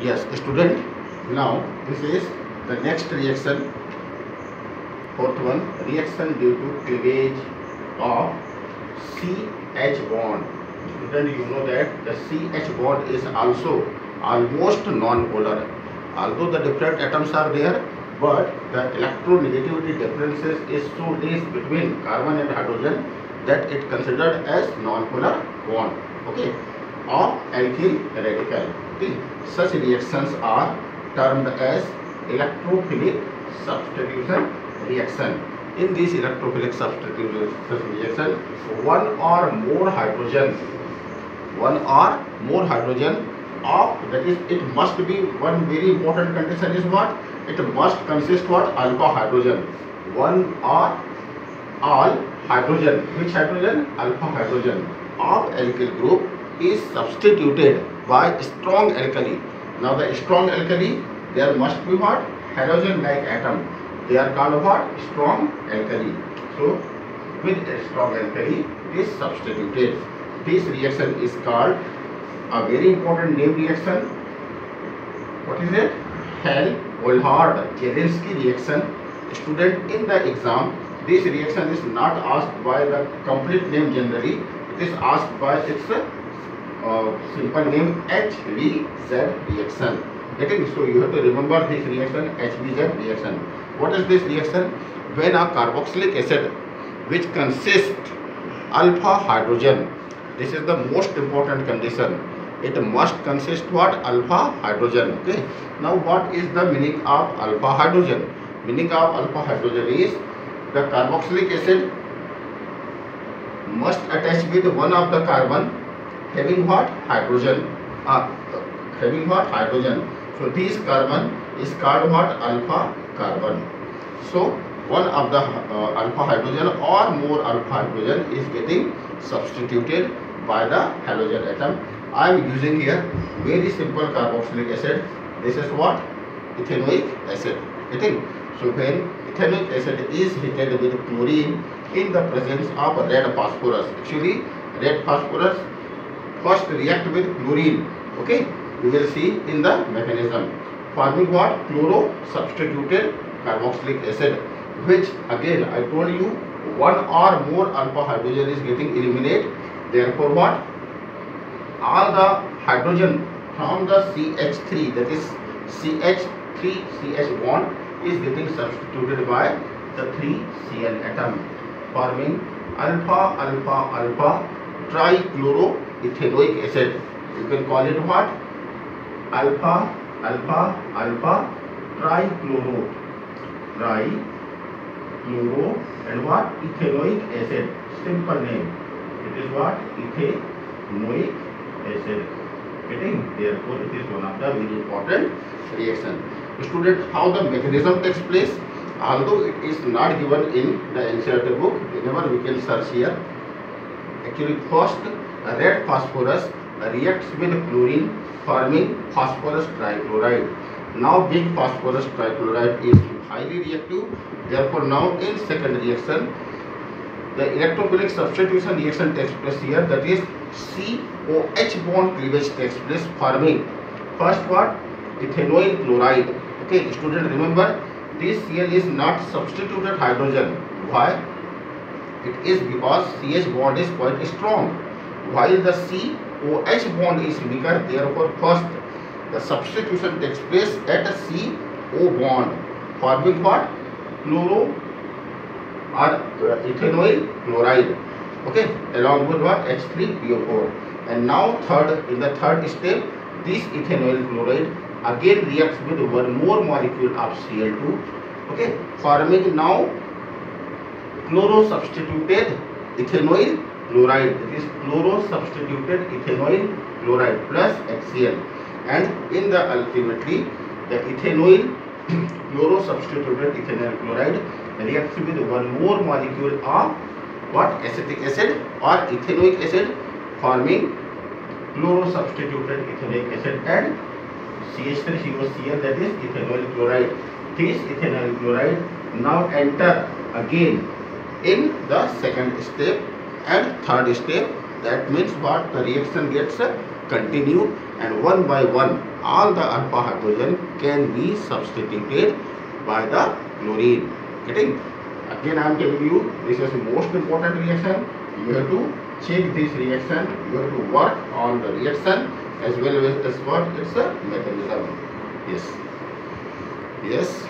Yes, student. Now this is the next reaction. Fourth one, reaction due to cleavage of CH bond. Student, you know that the CH bond is also almost non-polar. Although the different atoms are there, but the electronegativity differences is so less between carbon and hydrogen that it considered as non-polar bond. Okay, of alkyl radical. Okay, such reactions are termed as electrophilic substitution reaction. In this electrophilic substitution reaction, one or more hydrogen of, that is, it must be, one very important condition is what? It must consist what? Alpha hydrogen. One or all hydrogen. Which hydrogen? Alpha hydrogen of alkyl group is substituted by strong alkali. Now the strong alkali, there must be what? Halogen like atom. They are called what? Strong alkali. So with a strong alkali is substituted. This reaction is called a very important name reaction. What is it? Hell-Vollard-Jelinski reaction. Student, in the exam, this reaction is not asked by the complete name generally. It is asked by its simple name, HVZ reaction. Getting? So you have to remember this reaction, HVZ reaction. What is this reaction? When a carboxylic acid which consists alpha hydrogen, this is the most important condition. It must consist what? Alpha hydrogen. Okay. Now what is the meaning of alpha hydrogen? Meaning of alpha hydrogen is the carboxylic acid must attach with one of the carbon having what? Hydrogen. Having what? Hydrogen. So this carbon is called what? Alpha carbon. So one of the alpha hydrogen or more alpha hydrogen is getting substituted by the halogen atom. I am using here very simple carboxylic acid. This is what? Ethanoic acid. Getting? So when ethanoic acid is heated with chlorine in the presence of red phosphorus, actually red phosphorus first react with chlorine. Okay, we will see in the mechanism, forming what? Chloro substituted carboxylic acid, which again I told you one or more alpha hydrogen is getting eliminated. Therefore what? All the hydrogen from the CH3, that is CH3CH bond, is getting substituted by the 3Cl atom, forming alpha alpha alpha trichloroethanoic acid. You can call it what? Alpha alpha alpha trichloro and what? Ethanoic acid. Simple name. It is what? Ethanoic acid. Getting? Therefore it is one of the very important reaction. Student, how the mechanism takes place? Although it is not given in the NCERT book, whenever we can search here. Actually, first red phosphorus reacts with chlorine, forming phosphorus trichloride. Now big phosphorus trichloride is highly reactive. Therefore now in second reaction, the electrophilic substitution reaction takes place here, that is COH bond cleavage takes place, forming first what? Ethanoyl chloride. Okay, student, remember this Cl is not substituted hydrogen. Why? It is because CH bond is quite strong, while the COH bond is weaker. Therefore first the substitution takes place at a CO bond, forming what? Chloro or ethanoyl chloride. Okay, along with what? H3PO4. And now in the third step, this ethanoyl chloride again reacts with one more molecule of Cl2. Okay, forming now chloro substituted ethanoyl chloride. It is chloro substituted ethanoyl chloride plus HCl. And in the ultimately the ethanoyl chloro substituted ethanoyl chloride reacts with one more molecule of what? Acetic acid or ethanoic acid, forming chloro substituted ethanoic acid and CH3COCl, that is ethanoyl chloride. This ethanoyl chloride now enter again in the second step and third step. That means what? The reaction gets continued and one by one all the alpha hydrogen can be substituted by the chlorine. Getting? Again I am telling you, this is the most important reaction. You have to check this reaction, you have to work on the reaction as well as what its a mechanism. Yes.